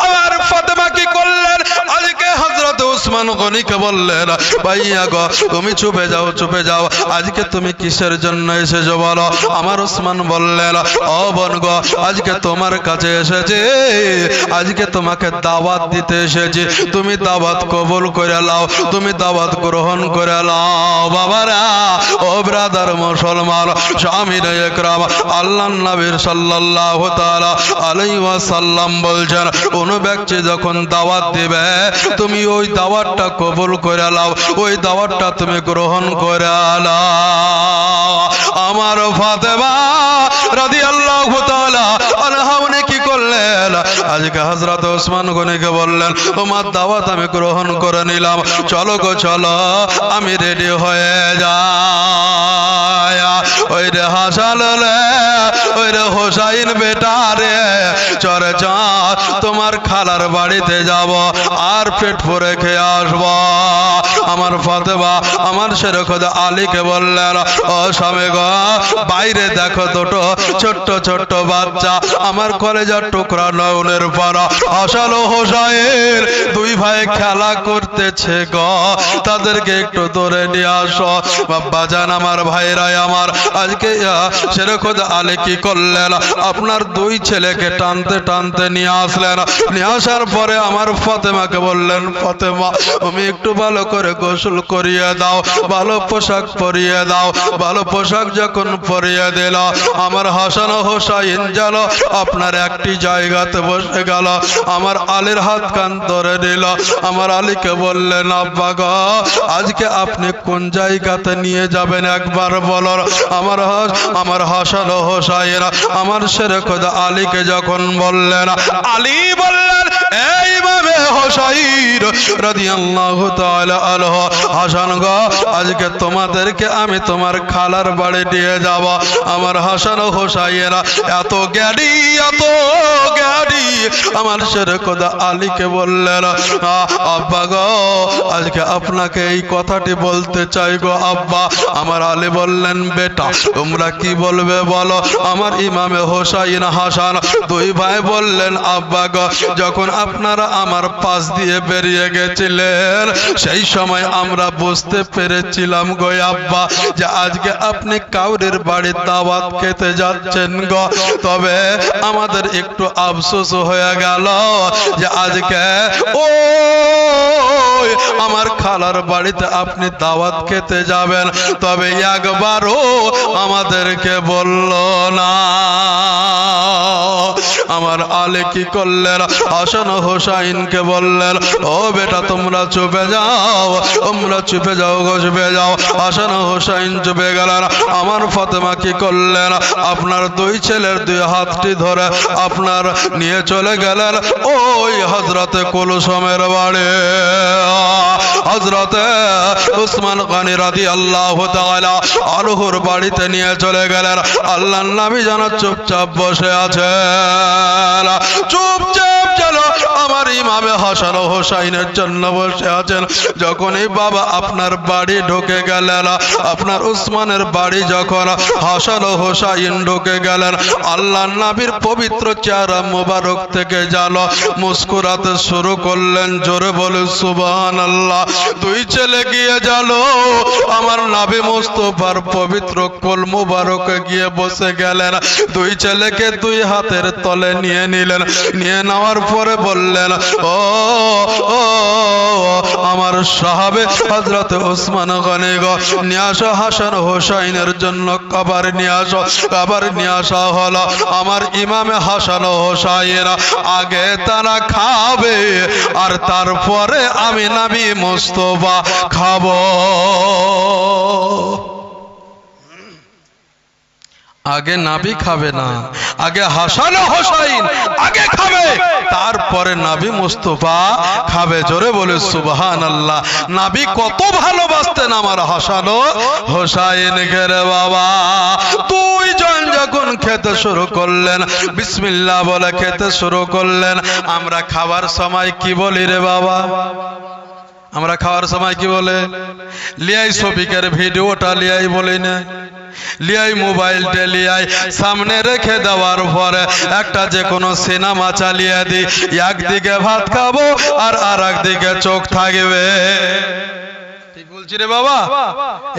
আমার ফাতেমা কি করলেন? আজকে হযরত ওসমান গনিকে বললেন, ভাইয়া গো তুমি চুপে যাও, চুপে যাও, আজকে তুমি কিসের জন্য এসেছো বলো। আমার ওসমান বললেন, ও বোন গো আজকে তোমার কাছে এসেছি, আজকে তোমাকে দাওয়াত দিতে এসেছি, তুমি দাওয়াত কবুল করে নাও, তুমি দাওয়াত গ্রহণ করে নাও। বাবারা, ও ব্রাদার মুসলমান, স্বামীরা একরাম, আল্লাহর নবী সাল্লাল্লাহু তাআলা আলাইহি ওয়াসাল্লাম বলছেন, কোন ব্যক্তি যখন দাওয়াত দিবে তুমি ওই দাওয়াতটা কবুল করে নাও, ওই দাওয়াতটা তুমি গ্রহণ করে নাও। আমার ফাতেমা রাদিয়াল্লাহু তাআলা আনহা উনি কি করলেন? আজকে হযরত ওসমান গনিকে বললেন, তোমার দাওয়াত আমি গ্রহণ করে নিলাম, চলো গো চলো, আমি রেডি হয়ে যাই। ওই রে হাসান রে, ওই রে হোসাইন বেটা রে, চরে চা তোমার খালার বাড়িতে যাব আর পেট ভরে খেয়ে আসব। আমার ফাতেমা আমার শেরখোদা আলীকে বললেন, ও স্বামী গো বাইরে দেখো দুটো ছোট্ট ছোট্ট বাচ্চা, আমার কলেজার টুকরা নয়নের পারা হাসান ও হোসাইন দুই ভাই খেলা করতেছে গো, তাদেরকে একটু ধরে নিয়ে আসো। বাবা জান, আমার ভাইরাই আমার, আজকে শেরখোদা আলী কি করলেন? আপনার দুই ছেলেকে টানতে টানতে নিয়ে আসলেন। নিয়ে আসার পরে আমার ফাতেমাকে বললেন, ফাতেমা তুমি একটু ভালো করে গোসল করিয়ে দাও, ভালো পোশাক পরিয়ে দাও। ভালো পোশাক যখন পরিয়ে দিল, আমার হাসান ও হোসাইন যেন আপনার একটি জায়গাতে বসে গেল। আমার আলীর হাত কান ধরে নিল। আমার আলীকে বললেন, আব্বা গো আজকে আপনি কোন জায়গাতে নিয়ে যাবেন একবার বলুন। আমার হাসান ও হোসাইন আমার শেরখোদা আলীকে যখন বললেন, আলী বললেন, এইভাবে হোসাইন রাদিয়াল্লাহু তাআলা আনহু, হাসান গো আজকে তোমাদেরকে আমি তোমার খালার বাড়ি নিয়ে যাব। আমার হাসান ও হোসাইন এত জ্ঞানী, এত জ্ঞানী। আমার শেরখোদা আলীকে বললেন, আব্বা গো আজকে আপনাকে এই কথাটি বলতে চাই গো আব্বা। আমার আলী বললেন, বেটা তোমরা কি বলবে বলো। আমার ইমামে হোসাইন হাসান দুই ভাই বললেন, আব্বা গো যখন আপনারা আমার পাশ দিয়ে বেরিয়ে গেছিলেন সেই সময় আমরা বুঝতে পেরেছিলাম গো আব্বা যে আজকে আপনি কাউরের বাড়ি দাওয়াত খেতে যাচ্ছেন গো। তবে আমাদের একটু আফসোস হয়ে গেল যে আজকে ও আমার খালার বাড়িতে আপনি দাওয়াত খেতে যাবেন, তবে একবারও আমাদেরকে বলল না। আমার আলী কি করলেন? হাসান ও হোসাইনকে বললেন, ও বেটা তোমরা চুপে যাও, তোমরা চুপে যাও গো, চুপে যাও। হাসান ও হোসাইন চুপে গেলেন। আমার ফাতেমা কি করলেন? আপনার দুই ছেলের দুই হাতটি ধরে আপনার নিয়ে চলে গেলেন ওই হযরতে কুলসুমের বাড়ি। হযরতে ওসমান গনি রাদিয়াল্লাহু তাআলা আনহুর বাড়িতে নিয়ে চলে গেলেন। আল্লাহর নবী যেন চুপচাপ বসে আছেন, চুপচাপ যেন আমার ইমামে হাসান ও হোসাইনের জন্য বসে আছেন। যখনই বাবা আপনার বাড়ি ঢুকে গেলেন, আপনার ওসমানের বাড়ি যখন হাসান ও হোসাইন ঢুকে গেলেন, আল্লাহর নবীর পবিত্র চেহারা মোবারক থেকে যেন মুস্কুরাতে শুরু করলেন। জোরে বলে সুবহানাল্লাহ। দুই ছেলে গিয়ে গেল আমার নবী মুস্তাফার পবিত্র কোল মোবারকে গিয়ে বসে গেলেন। দুই ছেলেকে দুই হাতের তলে নিয়ে নিলেন। নিয়ে নেওয়ার পরে বললেন, ও আমার সাহাবে হযরত ওসমান গনি গো নিয়ে আসো হাসান হোসাইনের জন্য খাবার নিয়ে আসো। খাবার নিয়ে আসা হলো। আমার ইমামে হাসান হোসাইন আগে তারা খাবে আর তারপরে আমি নবী মুস্তাফা খাবো। আগে নবী খাবে না, আগে হাসান হোসাইন আগে খাবে, তারপরে নবী মুস্তাফা খাবে। জোরে বলে সুবহানাল্লাহ। নবী কত ভালোবাসতেন আমার হাসান হোসাইন কে রে বাবা। দুইজন যখন খেতে শুরু করলেন, বিসমিল্লাহ বলে খেতে শুরু করলেন। আমরা খাবার সময় কি বলি রে বাবা? আমরা খাওয়ার সময় কি বলে? লিয়াই শফিকের ভিডিওটা লিয়াই বলি না, লিয়াই মোবাইলটা লিয়াই সামনে রেখে দেওয়ার পরে একটা যে কোনো সিনেমা চালিয়ে দিই, একদিকে ভাত খাবো আর একদিকে চোখ থাকবে। ঠিক বলছি রে বাবা?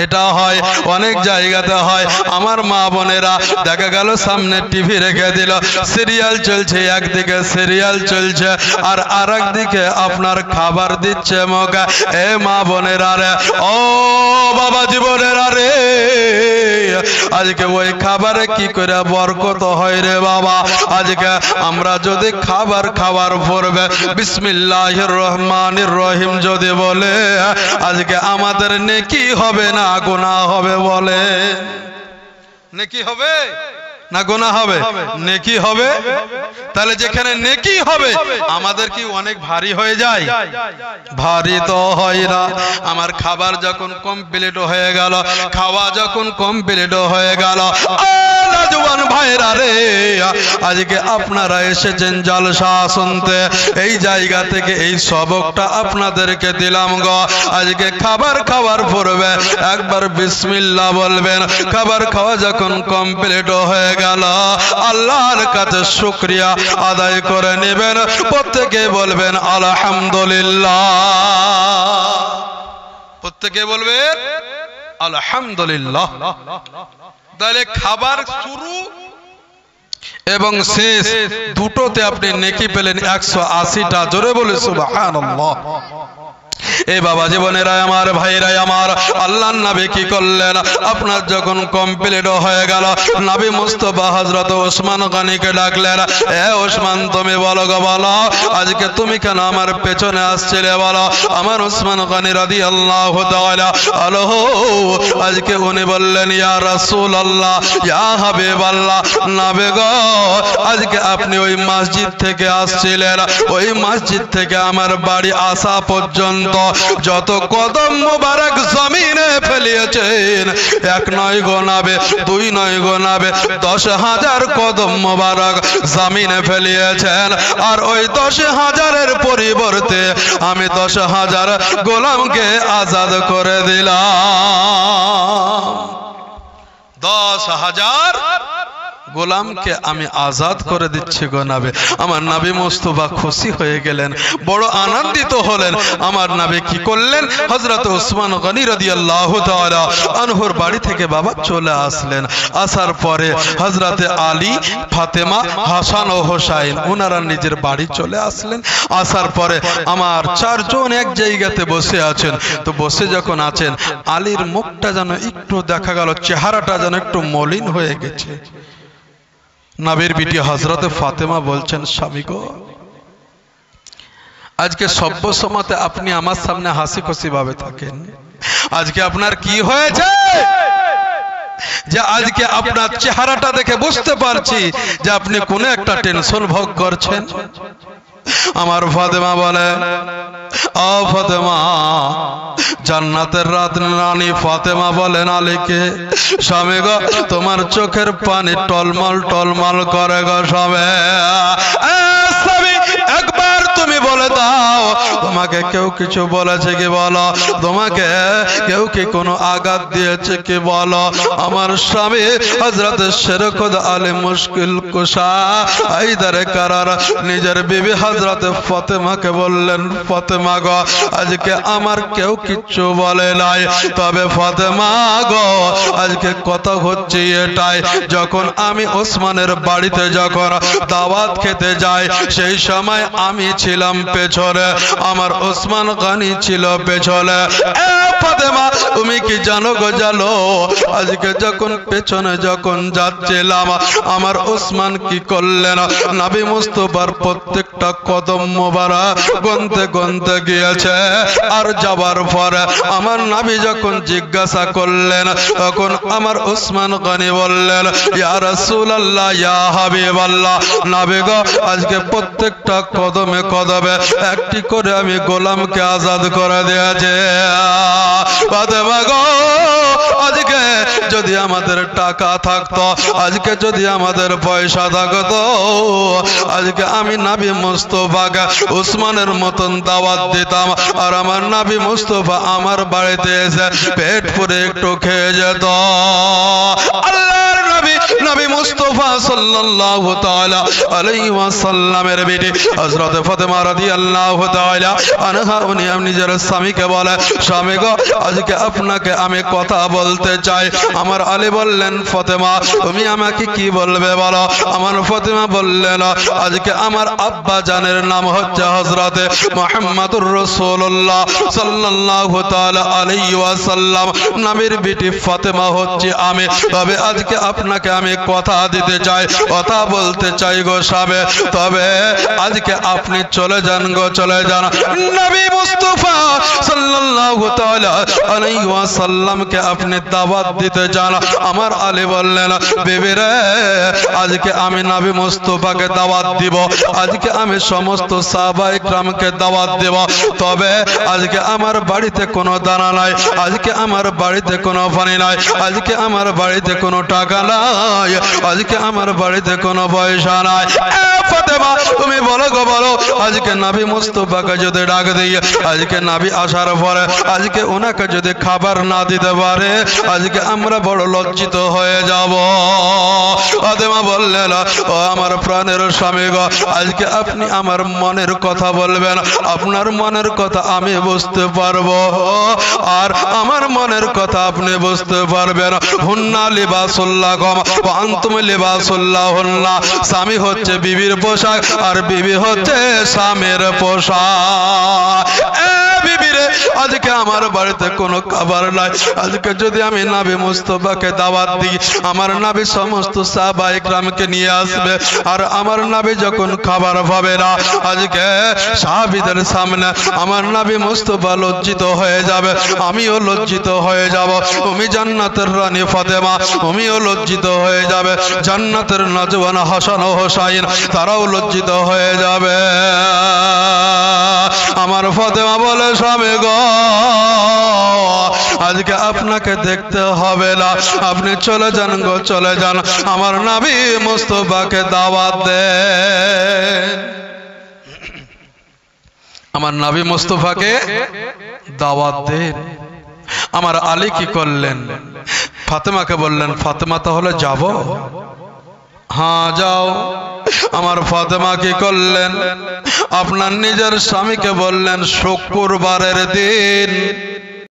এটা হয় অনেক জায়গাতে হয়। আমার মা বোনেরা দেখা গেল সামনে টিভি রেখে দিল, সিরিয়াল চলছে, একদিকে সিরিয়াল চলছে আর আরেকদিকে আপনার খাবার দিচ্ছে মগা। এ মা বোনেরা রে, ও বাবা জীবনেরা রে, আজকে ওই খাবারে কি করে বরকত হয় রে বাবা। আজকে আমরা যদি খাবার খাওয়ার পূর্বে বিসমিল্লাহির রহমানির রহিম যদি বলে, আজকে আমাদের নেকি হবে না গুনাহ হবে? বলে নেকি হবে না গুনাহ হবে? নেকি হবে। তাহলে যেখানে নেকি হবে আমাদের কি অনেক ভারী হয়ে যায়? ভারী তো হয় না। আমার খাবার যখন কমপ্লিট হয়ে গেল, খাওয়া যখন কমপ্লিট হয়ে গেল, জওয়ান ভাইরা রে, আজকে আপনারা এসেছেন জলসা শুনতে, এই জায়গা থেকে এই সবকটা আপনাদেরকে দিলাম গো। আজকে খাবার খাওয়ার পূর্বে একবার বিসমিল্লাহ বলবেন। খাবার খাওয়া যখন কমপ্লিট হয়ে গেল, আল্লাহর কাছে শুকরিয়া আদায় করে নেবেন। প্রত্যেকে বলবেন আলহামদুলিল্লাহ। প্রত্যেকে বলবেন আলহামদুলিল্লাহ। তাহলে খাবার শুরু এবং শেষ দুটোতে আপনি নেকি পেলেন 180টা। জোরে বলে সুবহানাল্লাহ। এই বাবা জীবনেরা আমার, ভাইরা আমার, আল্লাহর নবী কি করলেন? আপনার যখন কমপ্লিট হয়ে গেল, নবী মুস্তাফা হযরত ওসমান গনিকে ডাকলেন। এ ওসমান, তুমি বলো গো, বলো আজকে তুমি কেন আমার পেছনে আসছিলে বলো। আমার ওসমান গনি রাদিয়াল্লাহু তাআলা আনহু আজকে উনি বললেন, ইয়া রাসূলুল্লাহ, ইয়া হাবিবাল্লাহ, নবী গো, আজকে আপনি ওই মসজিদ থেকে আসছিলেন, ওই মসজিদ থেকে আমার বাড়ি আসা পর্যন্ত যত কদম মুবারক জমিনে ফেলিয়েছেন, এক নয় গোনাবে, দুই নয় গোনাবে, 10,000 কদম মুবারক জমিনে ফেলিয়েছেন। আর ওই 10,000-এর পরিবর্তে আমি 10,000 গোলামকে আজাদ করে দিলাম। 10,000 গোলামকে আমি আজাদ করে দিচ্ছি গো নবী। আমার নবী মুস্তাফা খুশি হয়ে গেলেন, বড় আনন্দিত হলেন। আমার নবী কি করলেন? হযরত ওসমান গনি রাদিয়াল্লাহু তাআলা আনহুর বাড়ি থেকে বাবা চলে আসলেন। আসার পরে হযরতে আলী, ফাতেমা, হাসান ও হোসাইন ওনারা নিজের বাড়ি চলে আসলেন। আসার পরে আমার 4 জন এক জায়গাতে বসে আছেন। তো বসে যখন আছেন, আলীর মুখটা যেন একটু দেখা গেল, চেহারাটা যেন একটু মলিন হয়ে গেছে। নবীর বিটি হযরতে ফাতেমা বলছেন, স্বামী গো, আজকে সভ্য সমাজে আপনি আমার সামনে হাসি খুশি ভাবে থাকেন, আজকে আপনার কি হয়েছে যে আজকে আপনার চেহারাটা দেখে বুঝতে পারছি যে আপনি কোন একটা টেনশন ভোগ করছেন। আমার ফাতেমা বলে, ও ফাতেমা, জান্নাতের রানী ফাতেমা বলেন আলীকে, স্বামী গো, তোমার চোখের পানি টলমল টলমল করে গো স্বামী। একবার তুমি বলে দাও, তোমাকে কেউ কিছু বলেছে কি বলো? তোমাকে কেউ কি কোনো আঘাত দিয়েছে কি বলো? আমার স্বামী হযরত শেরখুদ আলী মুশকিল কুশা হায়দারে কারার নিজের বিবি হযরত ফাতেমাকে বললেন, ফাতেমা গো, আজকে আমার কেউ কিচ্ছু বলে নাই, তবে ফাতেমা গো, আজকে কথা হচ্ছে এটাই, যখন আমি ওসমানের বাড়িতে যখন দাওয়াত খেতে যাই, সেই সময় আমি ছিলাম পেছনে, আমার আমার ওসমান গনি ছিল পেছনে। ফাতেমা তুমি কি জানো গো জানো, আজকে যখন পেছনে যখন যাচ্ছিলাম আমার ওসমান কি করলেন, নবী মুস্তাফার প্রত্যেকটা কদম মোবারক গনতে গনতে গিয়েছে। আর যাবার পরে আমার নবী যখন জিজ্ঞাসা করলেন তখন আমার ওসমান গনি বললেন ইয়া রাসূলুল্লাহ ইয়া হাবিবাল্লাহ, নবী গো আজকে প্রত্যেকটা কদমে কদমে একটি করে আমি গোলামকে আজাদ করে দিয়েছি। ফাতেমা গো আজকে যদি আমাদের টাকা থাকতো, আজকে যদি আমাদের পয়সা থাকতো, আজকে আমি নবী মুস্তাফাকে ওসমানের মতন দাওয়াত দিতাম আর আমার নবী মুস্তাফা আমার বাড়িতে এসে পেট পুরে একটু খেয়ে যেত। আল্লাহর নবী নবী মুস্তাফা সাল্লাল্লাহু তাআলা আলাইহি ওয়াসাল্লামের বিবি হযরত ফাতেমা রাদিয়াল্লাহু তাআলা আনহা উনি নিজের স্বামীকে বলে স্বামী গো আজকে আপনাকে আমি কথা বলতে চাই। আমার আলী বললেন ফাতেমা তুমি আমাকে কি বলবে বলো। আমার ফাতেমা বললেন আজকে আমার আব্বা জানের নাম হচ্ছে হযরতে মুহাম্মদুর রাসূলুল্লাহ সাল্লাল্লাহু তাআলা আলাইহি ওয়াসাল্লাম, নবীর বিটি ফাতেমা হচ্ছে আমি। তবে আজকে আপনাকে আমি কথা দিতে চাই, কথা বলতে চাই গো স্বামী। তবে আজকে আপনি চলে যান গো, চলে যান। নবী মুস্তাফা সাল্লাল্লাহু তাআলা আলাইহি ওয়াসাল্লামকে আপনি দাওয়াত দিতে যান। আমার আলী বললেন বিবি রে আজকে আমি নবী মুস্তাফাকে দাওয়াত দিব, আজকে আমি সমস্ত সাহাবায়ে কিরামকে দাওয়াত দেব। তবে আজকে আমার বাড়িতে কোনো দানা নাই, আজকে আমার বাড়িতে কোনো পানি নাই, আজকে আমার বাড়িতে কোনো টাকা নাই, আজকে আমার বাড়িতে কোনো পয়সা নাই। ফাতেমা তুমি বলো গো বলো, আজকে নবী মুস্তাফাকে যদি ডাক দিই, আজকে নবী আসার পরে আজকে ওনাকে যদি খাবার না দিতে পারে আজকে আমরা বড় লজ্জিত হয়ে যাব। ফাতেমা বললেন ও আমার প্রাণের স্বামী গো আজকে আপনি আমার মনের কথা বলবেন, আপনার মনের কথা আমি বুঝতে পারবো আর আমার মনের কথা আপনি বুঝতে পারবেন। হুন্না লিবাসুল লাকুম ওয়া আনতুম লিবাসুল লাহুন্না, স্বামী হচ্ছে বিবির পোশাক আর বিবি হচ্ছে স্বামীর পোশাক। বিবিরে আজকে আমার বাড়িতে কোনো খাবার নাই, আজকে যদি আমি নবী মুস্তাফাকে দাওয়াত দিই আমার নবী সমস্ত সাহাবায়ে কিরামকে নিয়ে আসবে আর আমার নবী যখন খাবার পাবে না আজকে সাহাবীদের সামনে আমার নবী মুস্তাফা লজ্জিত হয়ে যাবে, আমিও লজ্জিত হয়ে যাব। তুমি জান্নাতের রানী ফাতেমা তুমিও লজ্জিত হয়ে যাবে, জান্নাতের নজওয়ান হাসান ও হোসাইন তারাও লজ্জিত হয়ে যাবে। আমার ফাতেমা বলে স্বামী গো আজকে আপনাকে দেখতে হবে না, আপনি চলে যান গো, চলে যান। আমার নবী মুস্তাফাকে দাওয়াত দেন, আমার নবী মুস্তাফাকে দাওয়াত দেন। আমার আলী কি করলেন, ফাতেমাকে বললেন ফাতেমা তাহলে যাব? হ্যাঁ যাও। আমার ফাতেমা কি করলেন, আপনার নিজের স্বামীকে বললেন শুক্রবারের দিন